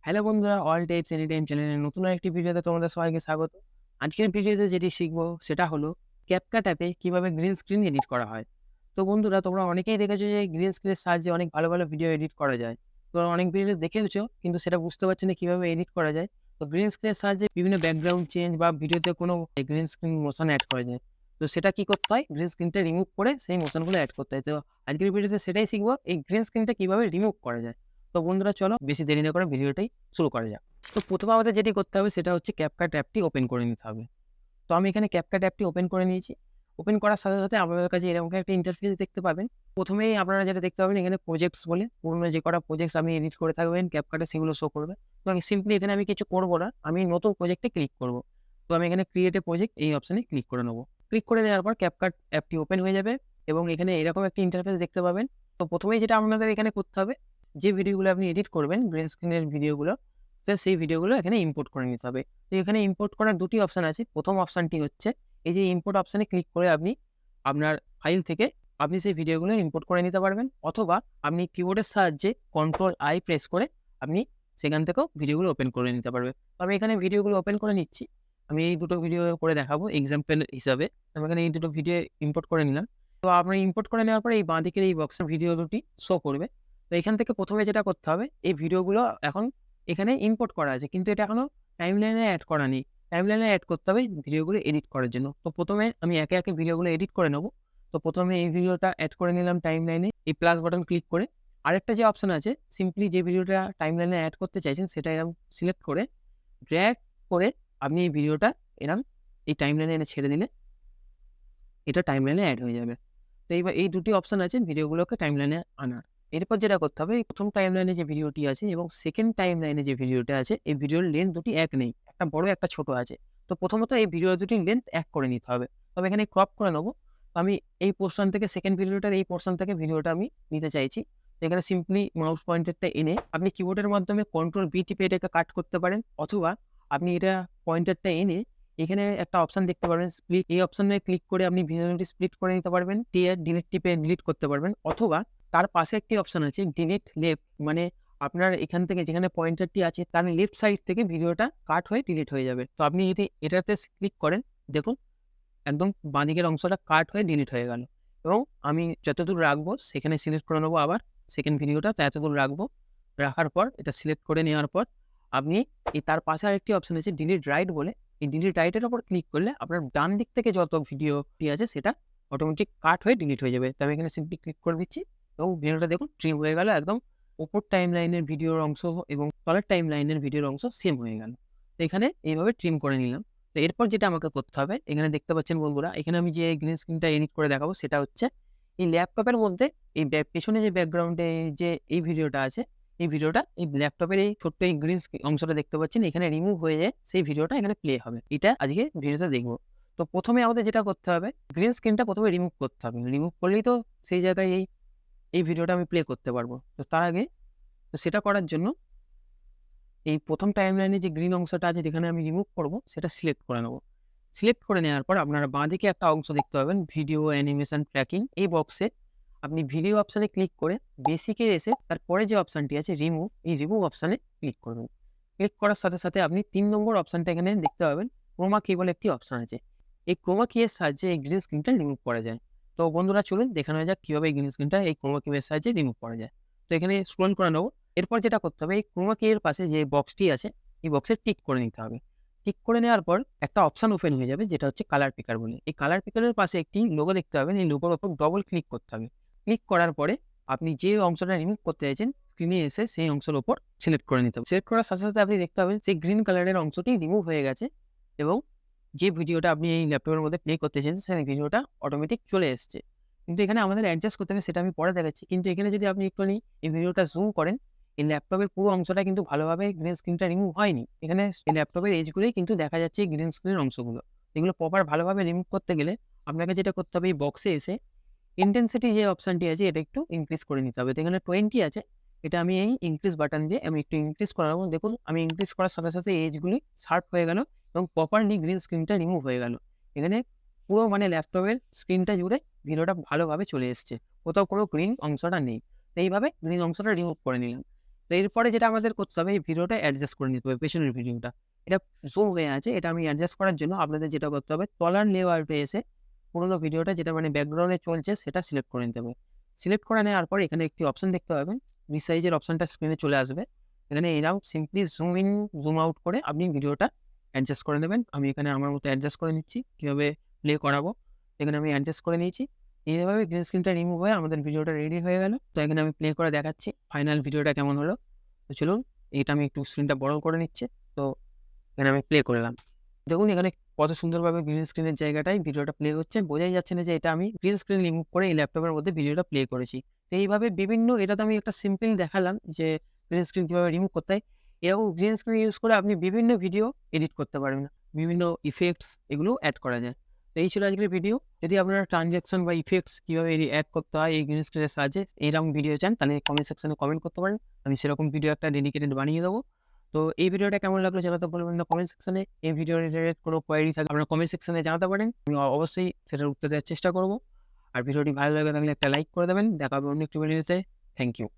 Hello বন্ধুরা, all tips any time চ্যানেলের নতুন আরেকটি ভিডিওতে তোমাদের সবাইকে স্বাগত। আজকের ভিডিওতে যেটি শিখবো সেটা হলো ক্যাপকাট অ্যাপে কিভাবে গ্রিন স্ক্রিন এডিট করা হয়। তো বন্ধুরা, তোমরা অনেকেই দেখেছো যে গ্রিন স্ক্রিনের সাহায্যে অনেক ভালো ভালো ভিডিও এডিট করা যায়। তোমরা অনেক ভিডিও দেখেওছো, কিন্তু সেটা বুঝতে পারছো না কিভাবে এডিট করা যায়। তো গ্রিন স্ক্রিনের সাহায্যে বিভিন্ন ব্যাকগ্রাউন্ড চেঞ্জ বা ভিডিওতে কোনো গ্রিন স্ক্রিন মোশন অ্যাড করা যায়। তো সেটা কি করতে হয়, গ্রিন স্ক্রিনটা রিমুভ করে সেই মোশনগুলো অ্যাড করতে হয়। তো আজকের ভিডিওতে সেটাই শিখবো, এই গ্রিন স্ক্রিনটা কিভাবে রিমুভ করা যায়। তো বন্ধুরা, চলো বেশি দেরি না করে ভিডিওটাই শুরু করা যাক। তো প্রথমে আমাদের যেটি করতে হবে সেটা হচ্ছে ক্যাপকাট অ্যাপটি ওপেন করে নিতে হবে। তো আমি এখানে ক্যাপকাট অ্যাপটি ওপেন করে নিয়েছি। ওপেন করার সাথে সাথে আপনাদের কাছে এরকম একটা ইন্টারফেস দেখতে পাবেন। প্রথমেই আপনারা যেটা দেখতে পাবেন, এখানে প্রজেক্টস বলে পুরনো যে কটা প্রজেক্টস আপনি এডিট করে থাকবেন ক্যাপকাটে সেগুলো শো করবে। তো আমি সিম্পলি এখানে আমি কিছু করবো না, আমি নতুন প্রজেক্টে ক্লিক করব। তো আমি এখানে ক্রিয়েট এ প্রজেক্ট এই অপশনে ক্লিক করে নেবো। ক্লিক করে নেওয়ার পর ক্যাপকাট অ্যাপটি ওপেন হয়ে যাবে এবং এখানে এরকম একটা ইন্টারফেস দেখতে পাবেন। তো প্রথমেই যেটা আপনাদের এখানে করতে হবে, যে ভিডিওগুলো আপনি এডিট করবেন গ্রিন স্ক্রিনের ভিডিওগুলো, তো সেই ভিডিওগুলো এখানে ইম্পোর্ট করে নিতে হবে। তো এখানে ইম্পোর্ট করার দুটি অপশন আছে। প্রথম অপশনটি হচ্ছে এই যে ইম্পোর্ট অপশনে ক্লিক করে আপনি আপনার ফাইল থেকে আপনি সেই ভিডিওগুলো ইম্পোর্ট করে নিতে পারবেন, অথবা আপনি কিবোর্ডের সাহায্যে কন্ট্রোল আই প্রেস করে আপনি সেখান থেকেও ভিডিওগুলো ওপেন করে নিতে পারবেন। তো আমি এখানে ভিডিওগুলো ওপেন করে নিচ্ছি। আমি এই দুটো ভিডিও করে দেখাবো এক্সাম্পল হিসাবে। আমি এখানে এই দুটো ভিডিও ইম্পোর্ট করে নিলাম। তো আপনি ইম্পোর্ট করে নেওয়ার পরে এই বাঁদিকের এই বক্সের ভিডিও দুটি শো করবে। তো এখান থেকে প্রথমে যেটা করতে হবে, এই ভিডিওগুলো এখন এখানে ইম্পোর্ট করা আছে, কিন্তু এটা এখনো টাইমলাইনে এড করা নেই। টাইমলাইনে এড করতে হবে ভিডিওগুলো এডিট করার জন্য। তো প্রথমে আমি একে একে ভিডিওগুলো এডিট করে নেব। তো প্রথমে এই ভিডিওটা এড করে নিলাম টাইমলাইনে, এই প্লাস বাটন ক্লিক করে। আরেকটা যে অপশন আছে, সিম্পলি যে ভিডিওটা টাইমলাইনে এড করতে চাইছেন সেটা এরকম সিলেক্ট করে ড্র্যাগ করে আপনি এই ভিডিওটা এরকম এই টাইমলাইনে এনে ছেড়ে দিলে এটা টাইমলাইনে এড হয়ে যাবে। তো এইবার এই দুটি অপশন আছে ভিডিওগুলোকে টাইমলাইনে আনার। এরপর যেটা করতে হবে, এই প্রথম টাইমলাইনে যে ভিডিওটি আছে এবং সেকেন্ড টাইমলাইনে যে ভিডিওটা আছে, এই ভিডিওর লেন্থ দুটি এক নেই। একটা বড় একটা ছোট আছে। তো প্রথমত এই ভিডিও দুটির লেন্থ এক করে নিতে হবে। তবে এখানে ক্রপ করে নেব। আমি এই পোরশন থেকে সেকেন্ড ভিডিওটার এই পোরশন থেকে ভিডিওটা আমি নিতে চাইছি। তো এখানে সিম্পলি মাউস পয়েন্টারটা এনে আপনি কিবোর্ডের মাধ্যমে কন্ট্রোল বি টিপে এটাকে কাট করতে পারেন, অথবা আপনি এটা পয়েন্টারটা এনে এখানে একটা অপশন দেখতে পারবেন স্প্লিট, এই অপশনে ক্লিক করে আপনি ভিডিওটি স্প্লিট করে নিতে পারবেন। টিয়ার ডিলিট টিপে ডিলিট করতে পারবেন, অথবা তার পাশে একটি অপশন আছে ডিলিট লেফট, মানে আপনার এখান থেকে যেখানে পয়েন্টারটি আছে তার লেফট সাইড থেকে ভিডিওটা কাট হয়ে ডিলিট হয়ে যাবে। তো আপনি যদি এটাতে ক্লিক করেন, দেখুন একদম বাঁদিকের অংশটা কাট হয়ে ডিলিট হয়ে গেল। এবং আমি যতদূর রাখবো সেখানে সিলেক্ট করে নেবো, আবার সেকেন্ড ভিডিওটা তো এতদূর রাখবো। রাখার পর এটা সিলেক্ট করে নেওয়ার পর আপনি এই তার পাশে আরেকটি অপশন আছে ডিলিট রাইট বলে, এই ডিলিট রাইটের উপর ক্লিক করলে আপনার ডান দিক থেকে যত ভিডিওটি আছে সেটা অটোমেটিক কাট হয়ে ডিলিট হয়ে যাবে। তো আমি এখানে সিম্পলি ক্লিক করে দিচ্ছি এবং ভিডিওটা দেখুন ট্রিম হয়ে গেল। একদম উপর টাইম লাইনের ভিডিওর অংশ এবং তলের টাইম লাইনের ভিডিওর অংশ সেম হয়ে গেল। তো এখানে এইভাবে ট্রিম করে নিলাম। তো এরপর যেটা আমাকে করতে হবে, এখানে দেখতে পাচ্ছেন বন্ধুরা, এখানে আমি যে গ্রিন স্ক্রিনটা এডিট করে দেখাবো সেটা হচ্ছে এই ল্যাপটপের মধ্যে এই পেছনে যে ব্যাকগ্রাউন্ডে যে এই ভিডিওটা আছে, এই ভিডিওটা এই ল্যাপটপের এই ছোট্ট এই গ্রিন অংশটা দেখতে পাচ্ছেন এখানে রিমুভ হয়ে যায়, সেই ভিডিওটা এখানে প্লে হবে। এটা আজকে ভিডিওতে দেখবো। তো প্রথমে আমাদের যেটা করতে হবে, গ্রিন স্ক্রিনটা প্রথমে রিমুভ করতে হবে। রিমুভ করলেই তো সেই জায়গায় এই ভিডিওটা আমি প্লে করতে পারবো। তো তার আগে তো সেটা করার জন্য এই প্রথম টাইমলাইনে যে গ্রিন অংশটা আছে যেখানে আমি রিমুভ করব সেটা সিলেক্ট করে নেব। সিলেক্ট করে নেওয়ার পর আপনারা বাঁদিকে একটা অংশ দেখতে পাবেন ভিডিও অ্যানিমেশন ট্র্যাকিং, এই বক্সে আপনি ভিডিও অপশানে ক্লিক করে বেসিকে এসে তারপরে যে অপশানটি আছে রিমুভ, এই রিমুভ অপশানে ক্লিক করবেন। ক্লিক করার সাথে সাথে আপনি ৩ নম্বর অপশানটা এখানে দেখতে পাবেন, ক্রোমা কি বলে একটি অপশান আছে। এই ক্রোমা কি এর সাহায্যে এই গ্রিন স্ক্রিনটা রিমুভ করা যায়। তো বন্ধুরা, চলুন দেখানো যাক কিভাবে এই গ্রিন স্ক্রিনটা এই ক্রোমা কি এর সাহায্যে রিমুভ করা যায়। তো এখানে স্ক্রল করে নেব। এরপর যেটা করতে হবে, এই ক্রোমা কি এর পাশে যে বক্সটি আছে এই বক্সে টিক করে নিতে হবে। টিক করে নেওয়ার পর একটা অপশন ওপেন হয়ে যাবে যেটা হচ্ছে কালার পিকার বলে। এই কালার পিকারের পাশে একটি লোগো দেখতে পাবেন, এই লোগোর উপর ডবল ক্লিক করতে হবে। ক্লিক করার পরে আপনি যে অংশটা রিমুভ করতে চাইছেন স্ক্রিনে এসে সেই অংশের উপর সিলেক্ট করে নিতে হবে। সিলেক্ট করার সাথে সাথে আপনি দেখতে পাবেন সেই গ্রিন কালারের অংশটি রিমুভ হয়ে গেছে এবং যে ভিডিওটা আপনি এই ল্যাপটপের মধ্যে প্লে করতে চাইছেন সেই ভিডিওটা অটোমেটিক চলে এসছে। কিন্তু এখানে আমাদের অ্যাডজাস্ট করতে হবে, সেটা আমি পরে দেখাচ্ছি। কিন্তু এখানে যদি আপনি একটুখানি এই ভিডিওটা জুম করেন, এই ল্যাপটপের পুরো অংশটা কিন্তু ভালোভাবে গ্রিন স্ক্রিনটা রিমুভ হয়নি। এখানে এই ল্যাপটপের এজগুলোই কিন্তু দেখা যাচ্ছে এই গ্রিন স্ক্রিনের অংশগুলো। এগুলো প্রপার ভালোভাবে রিমুভ করতে গেলে আপনাকে যেটা করতে হবে, এই বক্সে এসে ইনটেনসিটি যে অপশনটি আছে এটা একটু ইনক্রিজ করে নিতে হবে। তো এখানে 20 আছে, এটা আমি এই ইনক্রিজ বাটন দিয়ে আমি একটু ইনক্রিজ করাবো। দেখুন আমি ইনক্রিজ করার সাথে সাথে এজগুলি শার্প হয়ে গেল এবং প্রপারলি গ্রিন স্ক্রিনটা রিমুভ হয়ে গেল। এখানে পুরো মানে ল্যাপটপের স্ক্রিনটা জুড়ে ভিডিওটা ভালোভাবে চলে এসছে, কোথাও কোনো গ্রিন অংশটা নেই। তো এইভাবে গ্রিন অংশটা রিমুভ করে নিলাম। তো এরপরে যেটা আমাদের করতে হবে, এই ভিডিওটা অ্যাডজাস্ট করে নিতে হবে, পেছনের ভিডিওটা। এটা জুম হয়ে আছে, এটা আমি অ্যাডজাস্ট করার জন্য আপনাদের যেটা করতে হবে, তলার লেয়ারে এসে পুরোনো ভিডিওটা যেটা মানে ব্যাকগ্রাউন্ডে চলছে সেটা সিলেক্ট করে নিতে হবে। সিলেক্ট করে নেওয়ার পর এখানে একটি অপশন দেখতে পাবেন, রিসাইজের অপশনটা স্ক্রিনে চলে আসবে। এখানে এরকম simply zoom in, zoom out করে আপনি ভিডিওটা অ্যাডজাস্ট করে নেবেন। আমি এখানে আমার মতো অ্যাডজাস্ট করে নিচ্ছি, কীভাবে প্লে করাবো। এখানে আমি অ্যাডজাস্ট করে নিয়েছি। এইভাবে গ্রিন স্ক্রিনটা রিমুভ হয়ে আমাদের ভিডিওটা রেডি হয়ে গেল। তো এখানে আমি প্লে করে দেখাচ্ছি ফাইনাল ভিডিওটা কেমন হলো। তো চলুন, এটা আমি একটু স্ক্রিনটা বড় করে নিচ্ছি। তো এখানে আমি প্লে করলাম। দেখুন এখানে কত সুন্দরভাবে গ্রিন স্ক্রিনের জায়গাটায় ভিডিওটা প্লে হচ্ছে। বোঝাই যাচ্ছে না যে এটা আমি গ্রিন স্ক্রিন রিমুভ করে এই ল্যাপটপের মধ্যে ভিডিওটা প্লে করেছি। তো এইভাবে বিভিন্ন, এটা তো আমি একটা সিম্পল দেখালাম যে গ্রিন স্ক্রিন কীভাবে রিমুভ করতে হয়। এরকম গ্রিন স্ক্রিন ইউজ করে আপনি বিভিন্ন ভিডিও এডিট করতে পারবেন। বিভিন্ন ইফেক্টস এগুলো অ্যাড করা যায়। তো এই ছিল আজকের ভিডিও। যদি আপনারা ট্রানজ্যাকশন বা ইফেক্টস কীভাবে অ্যাড করতে হয় এই গ্রিন স্ক্রিনের সাহায্যে এইরকম ভিডিও চান, তাহলে কমেন্ট সেকশনে কমেন্ট করতে পারেন। আমি সেরকম ভিডিও একটা ডেডিকেটেড বানিয়ে দেবো। তো এই ভিডিওটা কেমন লাগলো জানাতে বলবেন না কমেন্ট সেকশনে। এই ভিডিও রিলেটেড কোনো কোয়েরি থাকলে আপনারা কমেন্ট সেকশনে জানাতে পারেন। আমি অবশ্যই সেটার উত্তর দেওয়ার চেষ্টা করব। আর ভিডিওটি ভালো লাগে থাকলে একটা লাইক করে দেবেন। দেখা হবে অন্য একটি ভিডিওতে। Thank you.